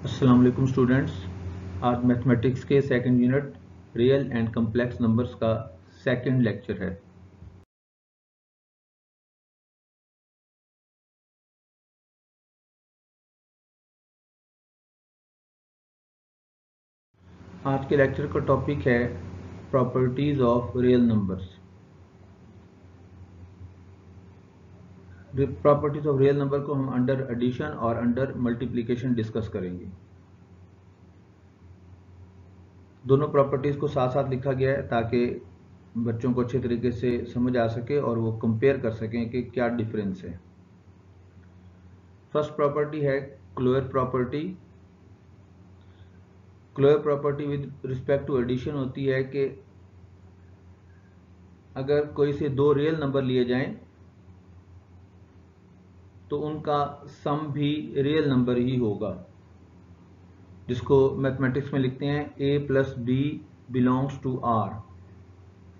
अस्सलाम वालेकुम स्टूडेंट्स। आज मैथमेटिक्स के second unit real and complex numbers का सेकंड लेक्चर है। आज के लेक्चर का टॉपिक है properties of real numbers. Properties of real number को हम अंडर एडिशन और अंडर मल्टीप्लिकेशन डिस्कस करेंगे। दोनों प्रॉपर्टीज को साथ साथ लिखा गया है ताकि बच्चों को अच्छे तरीके से समझ आ सके और वो कंपेयर कर सकें कि क्या डिफरेंस है। फर्स्ट प्रॉपर्टी है closure property. Closure property with respect to addition होती है कि अगर कोई से दो रियल नंबर लिए जाएं तो उनका सम भी रियल नंबर ही होगा, जिसको मैथमेटिक्स में लिखते हैं a plus B belongs to r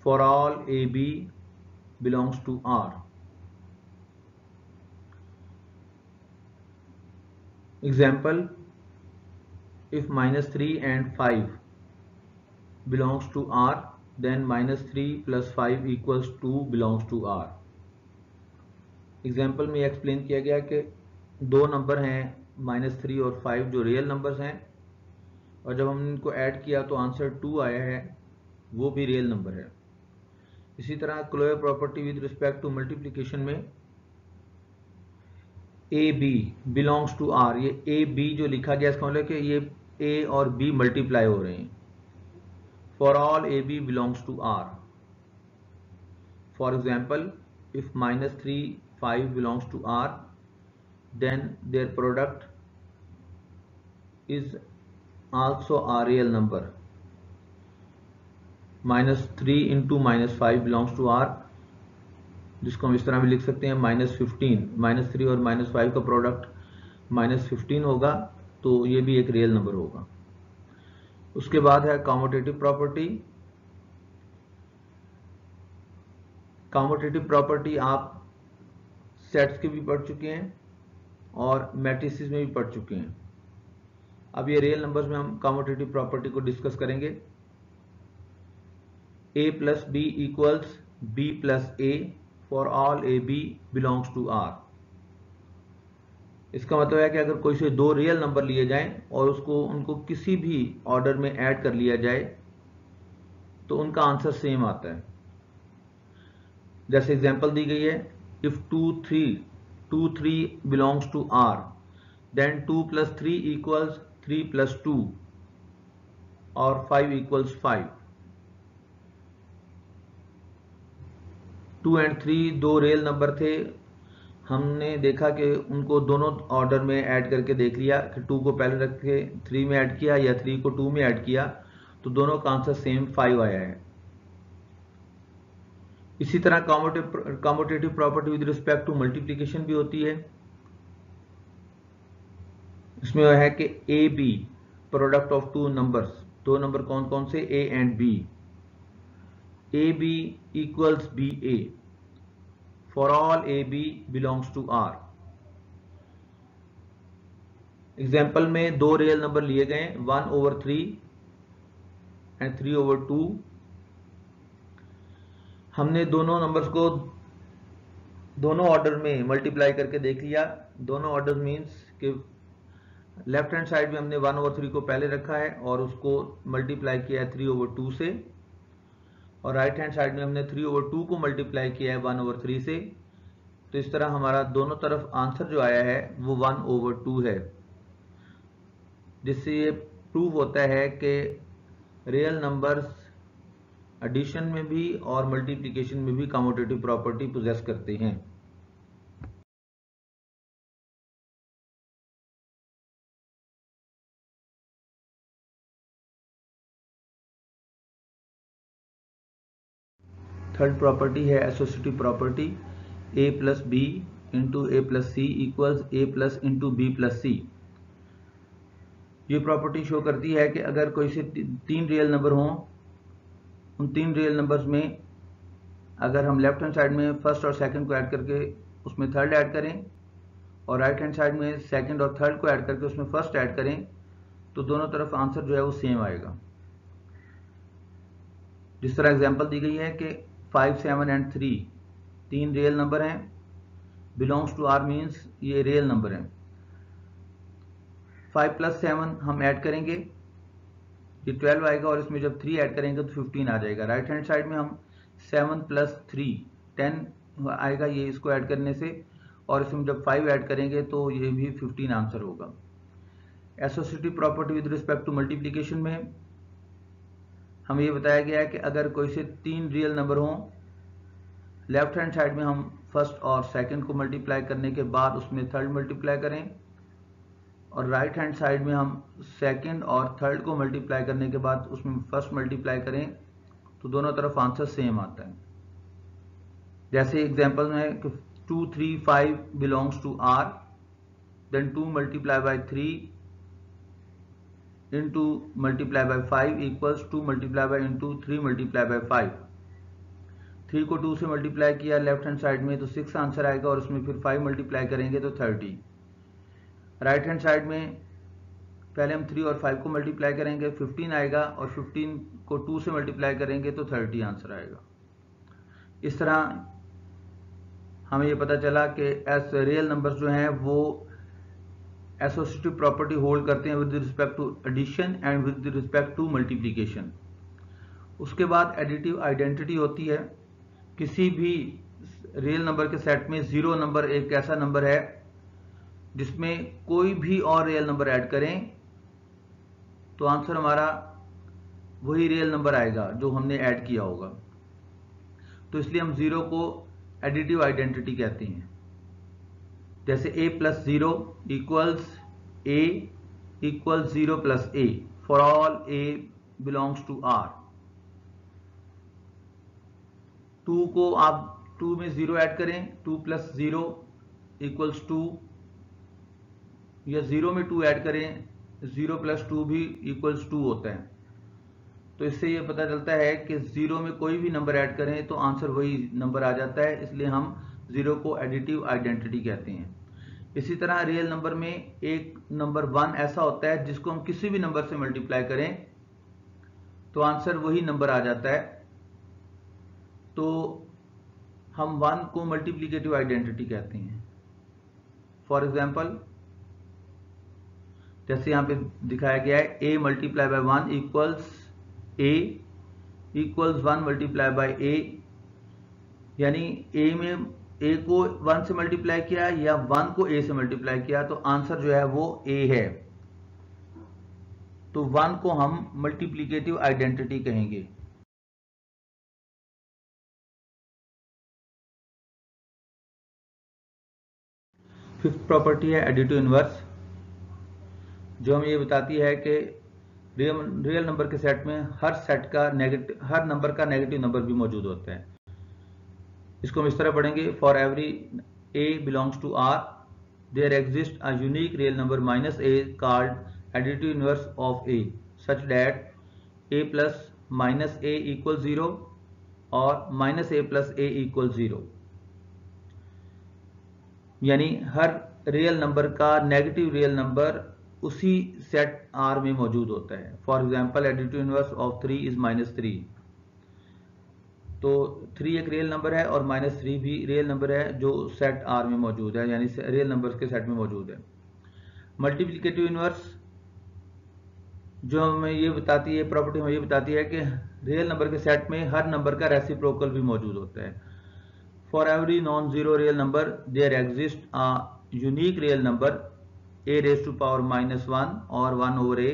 for all A B belongs to r। Example, if -3 and 5 belongs to r, then -3 plus 5 equals 2 belongs to r। Example में एक्सप्लेन किया गया कि दो नंबर हैं -3 और 5 जो रियल नंबर्स हैं, और जब हमने इनको ऐड किया तो आंसर 2 आया है, वो भी रियल नंबर है। इसी तरह closure property with respect to multiplication में a B belongs to R, ये ए बी जो लिखा गया इसका मतलब कि ये ए और बी मल्टीप्लाई हो रहे हैं। For all A B belongs to R. For example, if -3 5 belongs to r, then their product is also a real number। -3 into -5 belongs to r, जिसको हम इस तरह भी लिख सकते हैं -15। -3 और -5 का प्रोडक्ट -15 होगा, तो ये भी एक रियल नंबर होगा। उसके बाद है कॉम्यूटेटिव प्रॉपर्टी। कॉम्यूटेटिव प्रॉपर्टी आप सेट्स के भी पढ़ चुके हैं और मैट्रिसेस में भी पढ़ चुके हैं। अब ये रियल नंबर्स में हम कॉम्यूटेटिव प्रॉपर्टी को डिस्कस करेंगे। a plus B equals b plus a for all A B belongs to r। इसका मतलब है कि अगर कोई से दो रियल नंबर लिए जाएं और उनको किसी भी ऑर्डर में ऐड कर लिया जाए तो उनका आंसर सेम आता है। जैसे एग्जांपल दी गई है, if 2 3 belongs to r, then 2 plus 3 equals 3 plus 2 और 5 इक्वल्स 5। 2 एंड 3 दो रियल नंबर थे, हमने देखा कि उनको दोनों ऑर्डर में ऐड करके देख लिया कि 2 को पहले रख के 3 में ऐड किया या 3 को 2 में ऐड किया, तो दोनों का आंसर सेम 5 आया है। इसी तरह commutative property with respect to multiplication भी होती है। इसमें वह है कि A B product of two numbers, दो नंबर कौन कौन से, A and B, A B equals B A for all A B belongs to R. Example में दो रियल नंबर लिए गए 1/3 एंड 3/2। हमने दोनों नंबर्स को दोनों ऑर्डर में मल्टीप्लाई करके देख लिया। दोनों ऑर्डर मीन्स कि लेफ्ट हैंड साइड में हमने 1/3 को पहले रखा है और उसको मल्टीप्लाई किया है 3/2 से, और राइट हैंड साइड में हमने 3/2 को मल्टीप्लाई किया है 1/3 से। तो इस तरह हमारा दोनों तरफ आंसर जो आया है वो 1/2 है, जिससे ये प्रूव होता है कि रियल नंबर्स एडिशन में भी और मल्टीप्लिकेशन में भी कम्यूटेटिव प्रॉपर्टी पोजेस करते हैं। थर्ड प्रॉपर्टी है associative property. a plus b into a plus C equals a plus into b plus c. ये प्रॉपर्टी शो करती है कि अगर कोई से तीन रियल नंबर हों, उन तीन रियल नंबर्स में अगर हम लेफ्ट हैंड साइड में फर्स्ट और सेकंड को ऐड करके उसमें थर्ड ऐड करें और राइट हैंड साइड में सेकंड और थर्ड को ऐड करके उसमें फर्स्ट ऐड करें, तो दोनों तरफ आंसर जो है वो सेम आएगा। जिस तरह एग्जांपल दी गई है कि 5, 7 एंड 3 तीन रियल नंबर हैं, बिलोंग्स टू आर मीन्स ये रियल नंबर हैं। 5 + 7 हम ऐड करेंगे, ये 12 आएगा, और इसमें जब 3 ऐड करेंगे तो 15 आ जाएगा। राइट हैंड साइड में हम 7 + 3 10 आएगा, ये इसको ऐड करने से, और इसमें जब 5 ऐड करेंगे तो ये भी 15 आंसर होगा। Associative property with respect to multiplication में हमें ये बताया गया है कि अगर कोई से 3 रियल नंबर हों, लेफ्ट हैंड साइड में हम फर्स्ट और सेकंड को मल्टीप्लाई करने के बाद उसमें थर्ड मल्टीप्लाई करें, और राइट हैंड साइड में हम सेकंड और थर्ड को मल्टीप्लाई करने के बाद उसमें फर्स्ट मल्टीप्लाई करें, तो दोनों तरफ आंसर सेम आता है। जैसे एग्जांपल में 2, 3, 5 belongs to are, then 2 × 3 into multiply by 5 equals 2 × into 3 × 5। 3 को 2 से मल्टीप्लाई किया लेफ्ट हैंड साइड में तो 6 आंसर आएगा, और उसमें फिर 5 मल्टीप्लाई करेंगे तो 30। राइट हैंड साइड में पहले हम 3 और 5 को मल्टीप्लाई करेंगे, 15 आएगा, और 15 को 2 से मल्टीप्लाई करेंगे तो 30 आंसर आएगा। इस तरह हमें ये पता चला कि रियल नंबर्स जो हैं वो एसोसिएटिव प्रॉपर्टी होल्ड करते हैं with respect to addition and with respect to multiplication. उसके बाद एडिटिव आइडेंटिटी होती है। किसी भी रियल नंबर के सेट में 0 नंबर एक ऐसा नंबर है जिसमें कोई भी और रियल नंबर ऐड करें तो आंसर हमारा वही रियल नंबर आएगा जो हमने ऐड किया होगा। तो इसलिए हम 0 को एडिटिव आइडेंटिटी कहते हैं। जैसे a + 0 = a = 0 + a for all a belongs to r। 2 को आप 2 में 0 ऐड करें, 2 + 0 = 2, या 0 में 2 ऐड करें, 0 + 2 भी = 2 होता है। तो इससे ये पता चलता है कि 0 में कोई भी नंबर ऐड करें तो आंसर वही नंबर आ जाता है, इसलिए हम 0 को एडिटिव आइडेंटिटी कहते हैं। इसी तरह रियल नंबर में एक नंबर 1 ऐसा होता है जिसको हम किसी भी नंबर से मल्टीप्लाई करें तो आंसर वही नंबर आ जाता है, तो हम 1 को मल्टीप्लिकेटिव आइडेंटिटी कहते हैं। फॉर एग्जाम्पल जैसे यहाँ पे दिखाया गया है a × 1 = a = 1 × a, यानी a में a को 1 से मल्टीप्लाई किया या 1 को a से मल्टीप्लाई किया तो आंसर जो है वो a है। तो 1 को हम मल्टीप्लिकेटिव आइडेंटिटी कहेंगे। फिफ्थ प्रॉपर्टी है एडिटिव इनवर्स, जो हमें ये बताती है कि रियल नंबर के सेट में हर नंबर का नेगेटिव नंबर भी मौजूद होता है। इसको हम इस तरह पढ़ेंगे, for every a belongs to r there exists a unique real number -a called additive inverse of a such that a plus -a equals 0 और -a plus a equals 0। यानी हर रियल नंबर का नेगेटिव रियल नंबर उसी set R में मौजूद होता है। For example additive inverse of 3 is -3। तो 3 एक रियल नंबर है और -3 भी रियल नंबर है जो सेट R में मौजूद है, यानी रियल नंबर्स के सेट में मौजूद है। मल्टीप्लिकेटिव इनवर्स जो हमें ये बताती है, प्रॉपर्टी हमें ये बताती है कि रियल नंबर के सेट में हर नंबर का रेसिप्रोकल भी मौजूद होता है। For every non zero real number there exist a unique real number a⁻⁻1 or 1/a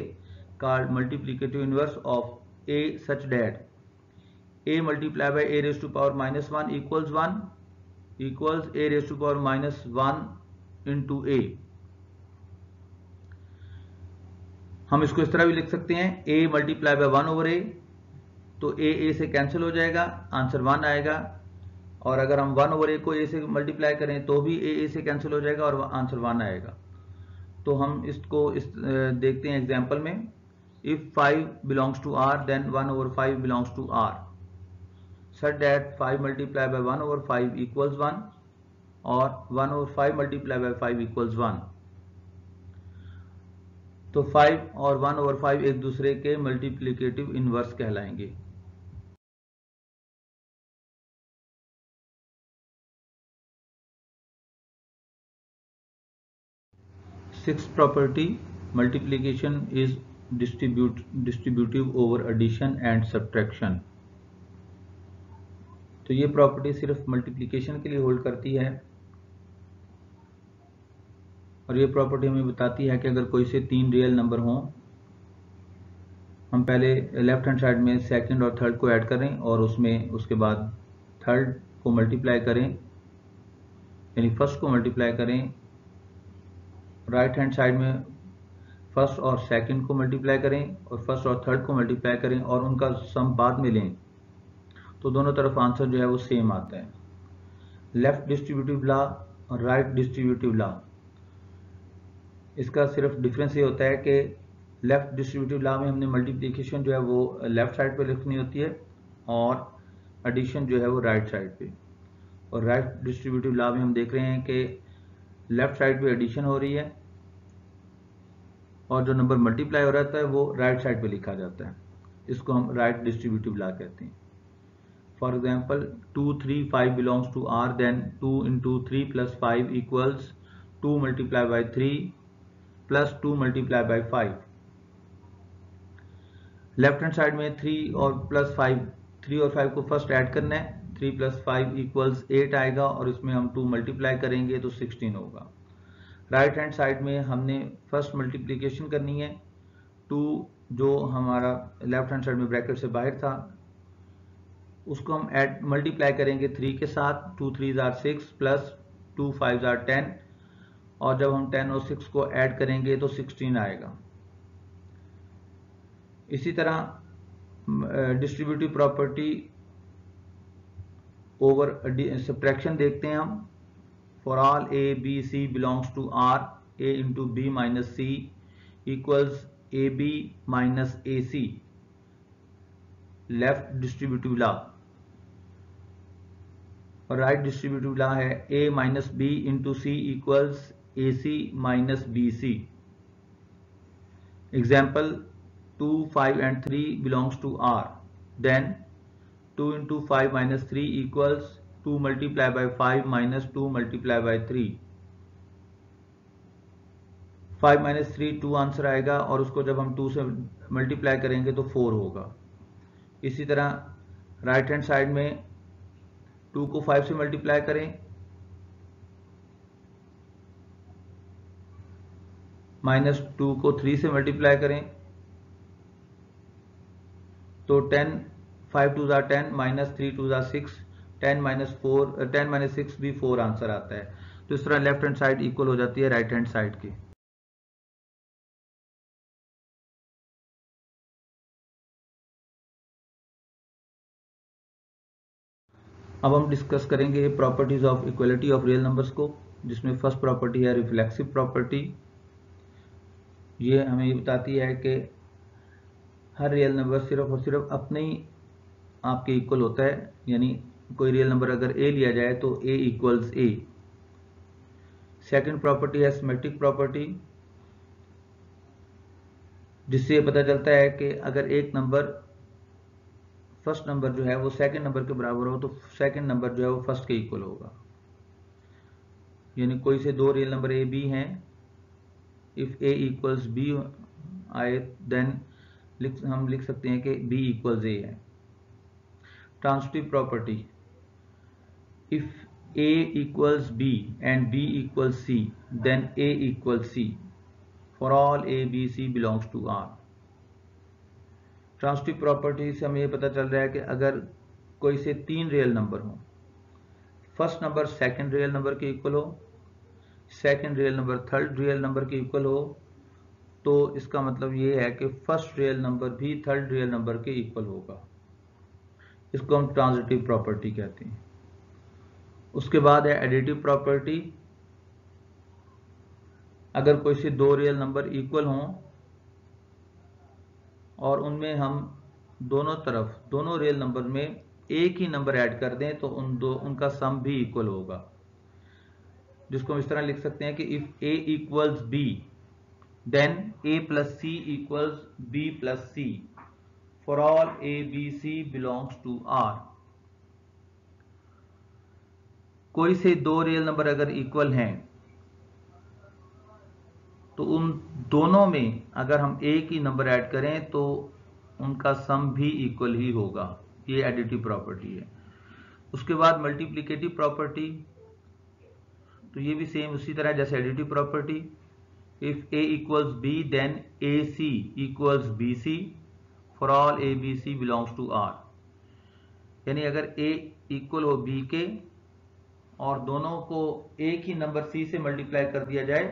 called multiplicative inverse of a such that a multiplied by a⁻⁻1 equals 1 equals a⁻⁻1 into a। हम इसको इस तरह भी लिख सकते हैं, a multiplied by 1/a, तो a से कैंसिल हो जाएगा, आंसर 1 आएगा। और अगर हम 1/a को a से मल्टीप्लाई करें तो भी a से कैंसिल हो जाएगा और आंसर 1 आएगा। तो हम इसको देखते हैं एग्जाम्पल में। If 5 belongs to r then 1/5 belongs to r such that 5 multiplied by 1/5 equals 1 और 1/5 multiplied by 5 equals 1। तो 5 और 1/5 एक दूसरे के मल्टीप्लिकेटिव इनवर्स कहलाएंगे। Sixth property, multiplication is distributive over addition and subtraction. तो ये प्रॉपर्टी सिर्फ मल्टीप्लिकेशन के लिए होल्ड करती है, और ये प्रॉपर्टी हमें बताती है कि अगर कोई से 3 रियल नंबर हों, हम पहले लेफ्ट हैंड साइड में सेकंड और थर्ड को ऐड करें और उसमें उसके बाद थर्ड को मल्टीप्लाई करें, यानी फर्स्ट को मल्टीप्लाई करें, राइट हैंड साइड में फर्स्ट और सेकंड को मल्टीप्लाई करें और फर्स्ट और थर्ड को मल्टीप्लाई करें और उनका सम बाद में लें, तो दोनों तरफ आंसर जो है वो सेम आता है। लेफ्ट डिस्ट्रीब्यूटिव लॉ और राइट डिस्ट्रीब्यूटिव लॉ, इसका सिर्फ डिफरेंस ये होता है कि लेफ्ट डिस्ट्रीब्यूटिव लॉ में हमने मल्टीप्लिकेशन जो है वो लेफ्ट साइड पे लिखनी होती है और एडिशन जो है वो राइट साइड पे, और राइट डिस्ट्रीब्यूटिव लॉ में हम देख रहे हैं कि लेफ्ट साइड पे एडिशन हो रही है और जो नंबर मल्टीप्लाई हो रहा है वो राइट साइड पे लिखा जाता है। इसको हम राइट डिस्ट्रीब्यूटिव लॉ कहते हैं। For example 2, 3, 5 belongs to R, then 2 into 3 plus 5 equals 2 multiplied by 3 plus 2 multiplied by 5। Left hand side में 3 और प्लस 5, 3 और 5 को फर्स्ट ऐड करना है, 3 + 5 = 8 आएगा और इसमें हम 2 मल्टीप्लाई करेंगे तो 16 होगा। राइट हैंड साइड में हमने फर्स्ट मल्टीप्लिकेशन करनी है, 2 जो हमारा लेफ्ट हैंड साइड में ब्रैकेट से बाहर था उसको हम ऐड मल्टीप्लाई करेंगे 3 के साथ, 2 3 are 6 प्लस 2 5 are 10, और जब हम 10 और 6 को ऐड करेंगे तो 16 आएगा। इसी तरह डिस्ट्रीब्यूटिव प्रॉपर्टी ओवर सब्ट्रैक्शन देखते हैं हम। For all A, B, C belongs to R, A into B minus C equals AB minus AC, left distributive law. और राइट डिस्ट्रीब्यूटिव लॉ है A minus B into C equals AC minus BC। Example 2, 5 and 3 belongs to R, then 2 into 5 minus 3 equals 2 multiplied by 5 minus 2 multiplied by 3। 5 minus 3 2 answer आएगा और उसको जब हम 2 से multiply करेंगे तो 4 होगा। इसी तरह राइट हैंड साइड में 2 को 5 से मल्टीप्लाई करें, -2 को 3 से मल्टीप्लाई करें तो 10, 5 2 are 10 -3 2 are 6, 10 minus 6 भी 4 आंसर आता है। तो इस तरह लेफ्ट हैंड साइड इक्वल हो जाती है राइट हैंड साइड की। अब हम डिस्कस करेंगे properties of equality of real numbers को, जिसमें फर्स्ट प्रॉपर्टी है रिफ्लेक्सिव प्रॉपर्टी। ये हमें ये बताती है कि हर रियल नंबर सिर्फ और सिर्फ अपने ही आपके इक्वल होता है, यानी कोई रियल नंबर अगर A लिया जाए तो A = A। सेकंड प्रॉपर्टी है सिमेट्रिक प्रॉपर्टी, जिससे पता चलता है कि अगर एक नंबर फर्स्ट नंबर जो है वो सेकंड नंबर के बराबर हो तो सेकंड नंबर जो है वो फर्स्ट के इक्वल होगा। यानी कोई से 2 रियल नंबर A B हैं, इफ A = B आए देन हम लिख सकते हैं कि B = A है। Transitive property, if A = B and B = C then A = C for all A, B, C belongs to R। Transitive property से हमें ये पता चल रहा है कि अगर कोई से 3 रियल नंबर हो, first number second real number के इक्वल हो, second real number third real number के इक्वल हो, तो इसका मतलब ये है कि फर्स्ट रियल नंबर भी थर्ड रियल नंबर के इक्वल होगा। इसको हम ट्रांजिटिव प्रॉपर्टी कहते हैं। उसके बाद है एडिटिव प्रॉपर्टी। अगर कोई से 2 रियल नंबर इक्वल हों और उनमें हम दोनों रियल नंबर में एक ही नंबर ऐड कर दें तो उनका सम भी इक्वल होगा, जिसको हम इस तरह लिख सकते हैं कि if A = B then a plus c equals b plus c for all a, b, c belongs to R। कोई से दो रियल नंबर अगर इक्वल हैं तो उन दोनों में अगर हम एक ही नंबर ऐड करें तो उनका सम भी इक्वल ही होगा। ये एडिटिव प्रॉपर्टी है। उसके बाद मल्टीप्लिकेटिव प्रॉपर्टी, तो ये भी सेम उसी तरह जैसे additive property. If a equals b then ac equals bc for all a, b, c belongs to R। यानी अगर a इक्वल हो b के और दोनों को एक ही नंबर c से मल्टीप्लाई कर दिया जाए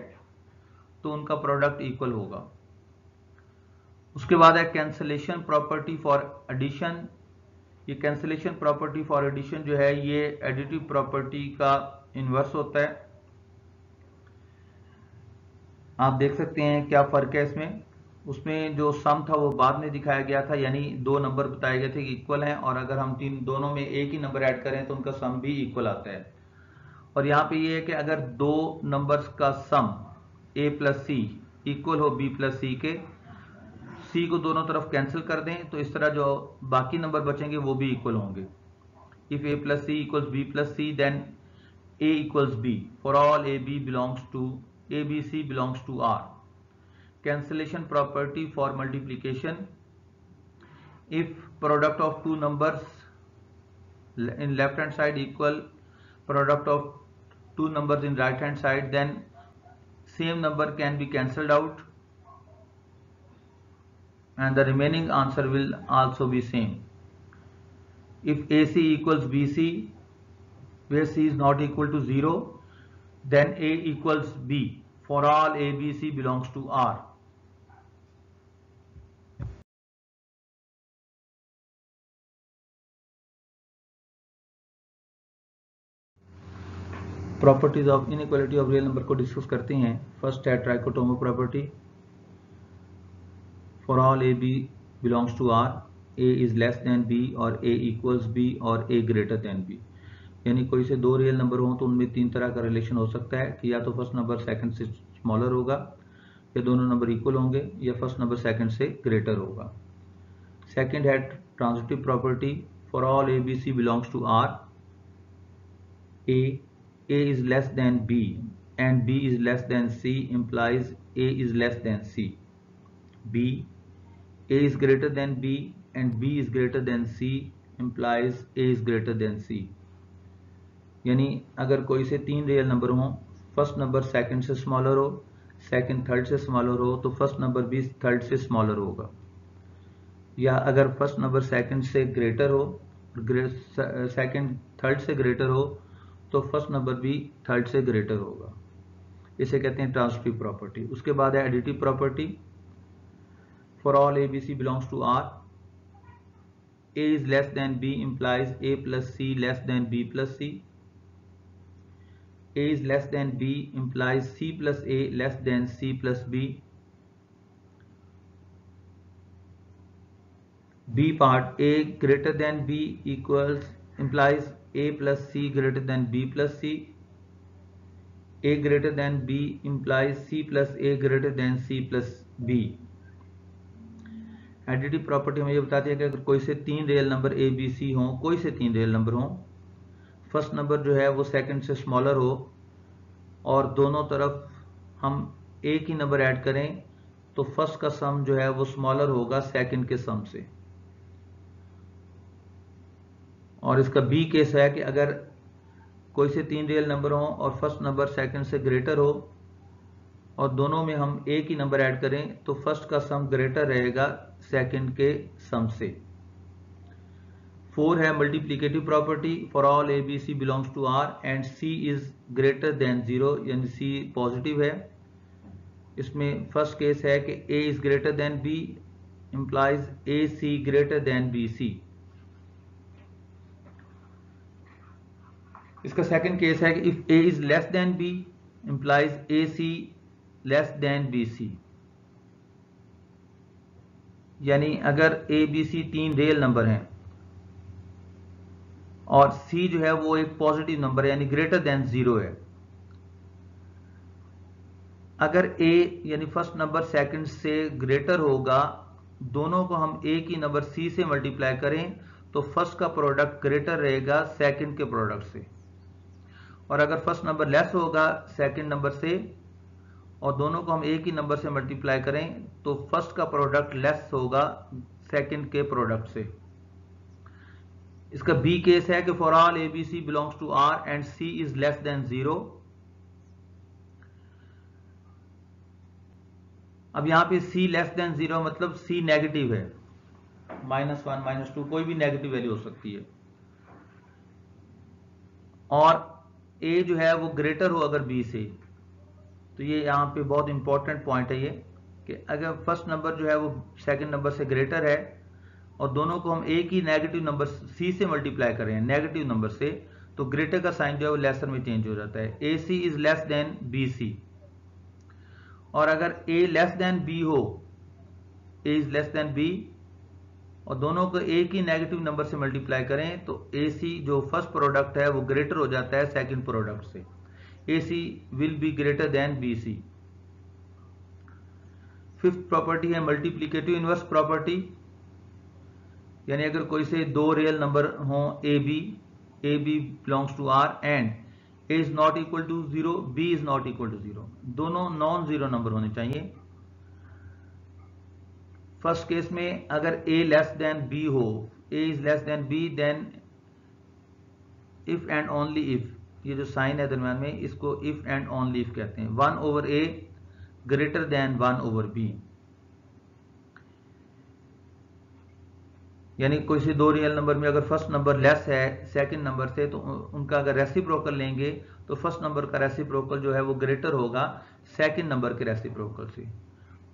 तो उनका प्रोडक्ट इक्वल होगा। उसके बाद है कैंसलेशन प्रॉपर्टी फॉर एडिशन। ये कैंसलेशन प्रॉपर्टी फॉर एडिशन जो है ये एडिटिव प्रॉपर्टी का इन्वर्स होता है। आप देख सकते हैं क्या फर्क है इसमें। उसमें जो सम था वो बाद में दिखाया गया था, यानी दो नंबर बताए गए थे कि इक्वल हैं और अगर हम दोनों में एक ही नंबर ऐड करें तो उनका सम भी इक्वल आता है। और यहाँ पे ये है कि अगर दो नंबर्स का सम a प्लस सी इक्वल हो b प्लस सी के, c को दोनों तरफ कैंसिल कर दें तो इस तरह जो बाकी नंबर बचेंगे वो भी इक्वल होंगे। If a plus C equals b plus C then a equals b for all a, b belongs to a, b, c belongs to R। Cancellation property for multiplication, if product of two numbers in left hand side equal product of two numbers in right hand side, then same number can be cancelled out and the remaining answer will also be same. If AC equals BC where C is not equal to 0, then A equals B for all A, B, C belongs to R। Properties of inequality of real number को discuss करते हैं। First है trichotomy property. For all A B belongs to R, A is less than b और a equals B और ए greater than B. यानी कोई से दो रियल नंबर हो तो उनमें तीन तरह का रिलेशन हो सकता है कि या तो फर्स्ट नंबर सेकंड से स्मॉलर होगा, या दोनों नंबर इक्वल होंगे, या फर्स्ट नंबर सेकंड से ग्रेटर होगा। सेकंड है transitive property. For all A B C belongs to R, A is less than B and B is less than C implies A is less than C. B, A is greater than B and B is greater than C implies A is greater than C. यानी अगर कोई से तीन real number हो, first number second से smaller हो, second third से smaller हो, तो फर्स्ट नंबर भी थर्ड से स्मॉलर होगा। या अगर फर्स्ट नंबर सेकंड से ग्रेटर हो, सेकंड थर्ड से ग्रेटर हो, तो फर्स्ट नंबर भी थर्ड से ग्रेटर होगा। इसे कहते हैं ट्रांजिटिव प्रॉपर्टी। उसके बाद है additive property. For all A B C belongs to R, A is less than B implies A plus C less than B plus C. A is less than B implies C plus A less than C plus B. B part, A greater than B equals implies A plus C greater than B plus C. A greater than B implies C plus A greater than C plus B. Additive property हमें ये बताती है कि अगर कोई से तीन real number A, B, C हों, कोई से तीन रियल नंबर हों, फर्स्ट नंबर जो है वो सेकंड से स्मॉलर हो और दोनों तरफ हम एक ही नंबर ऐड करें तो फर्स्ट का सम जो है वो स्मॉलर होगा सेकंड के सम से। और इसका बी केस है कि अगर कोई से तीन रियल नंबर हो और फर्स्ट नंबर सेकंड से ग्रेटर हो और दोनों में हम एक ही नंबर ऐड करें तो फर्स्ट का सम ग्रेटर रहेगा सेकंड के सम से। 4 है multiplicative property. For all A B C belongs to R and C is greater than 0, यानी सी पॉजिटिव है। इसमें फर्स्ट केस है कि a is greater than B implies a c greater than b c. इसका second case है कि if a is less than b implies a c less than b c. यानी अगर a b c तीन real number हैं और c जो है वो एक पॉजिटिव नंबर है यानी ग्रेटर देन 0 है, अगर a यानी फर्स्ट नंबर सेकंड से ग्रेटर होगा, दोनों को हम एक ही नंबर c से मल्टीप्लाई करें तो फर्स्ट का प्रोडक्ट ग्रेटर रहेगा सेकंड के प्रोडक्ट से। और अगर फर्स्ट नंबर लेस होगा सेकंड नंबर से और दोनों को हम एक ही नंबर से मल्टीप्लाई करें तो फर्स्ट का प्रोडक्ट लेस होगा सेकंड के प्रोडक्ट से। इसका बी केस है कि for all ABC belongs to R and C is less than 0। अब यहां पे C लेस देन 0 मतलब C नेगेटिव है, -1 -2 कोई भी नेगेटिव वैल्यू हो सकती है। और A जो है वो ग्रेटर हो अगर B से, तो ये यहां पे बहुत इंपॉर्टेंट पॉइंट है ये कि अगर फर्स्ट नंबर जो है वो सेकंड नंबर से ग्रेटर है और दोनों को हम एक ही नेगेटिव नंबर C से मल्टीप्लाई कर रहे हैं नेगेटिव नंबर से, तो ग्रेटर का साइन जो है वो लेसर में चेंज हो जाता है। AC is less then BC। और अगर A लेस देन B हो, A is less than B और दोनों को एक ही नेगेटिव नंबर से मल्टीप्लाई करें तो AC जो फर्स्ट प्रोडक्ट है वो ग्रेटर हो जाता है सेकंड प्रोडक्ट से। AC will be greater than BC। Fifth property है मल्टीप्लिकेटिव इनवर्स प्रॉपर्टी, यानी अगर कोई से दो रियल नंबर हो AB belongs to R and A is not equal to 0, B is not equal to 0, दोनों नॉन जीरो नंबर होने चाहिए। फर्स्ट केस में अगर A लेस देन B हो, A is less than B, then if and only if, ये जो sign है दरम्यान में इसको इफ एंड ओनली इफ कहते हैं, 1/A ग्रेटर देन 1/B। यानी कोई से दो रियल नंबर में अगर फर्स्ट नंबर लेस है सेकंड नंबर से तो उनका अगर रेसिप्रोकल लेंगे तो फर्स्ट नंबर का रेसिप्रोकल जो है वो ग्रेटर होगा सेकंड नंबर के रेसिप्रोकल से।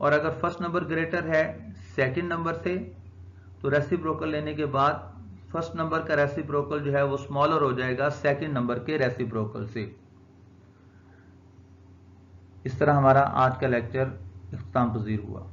और अगर फर्स्ट नंबर ग्रेटर है सेकंड नंबर से तो रेसिप्रोकल लेने के बाद फर्स्ट नंबर का रेसिप्रोकल जो है वो स्मॉलर हो जाएगा सेकंड नंबर के रेसिप्रोकल से। इस तरह हमारा आज का लेक्चर इख्तिताम पजीर हुआ।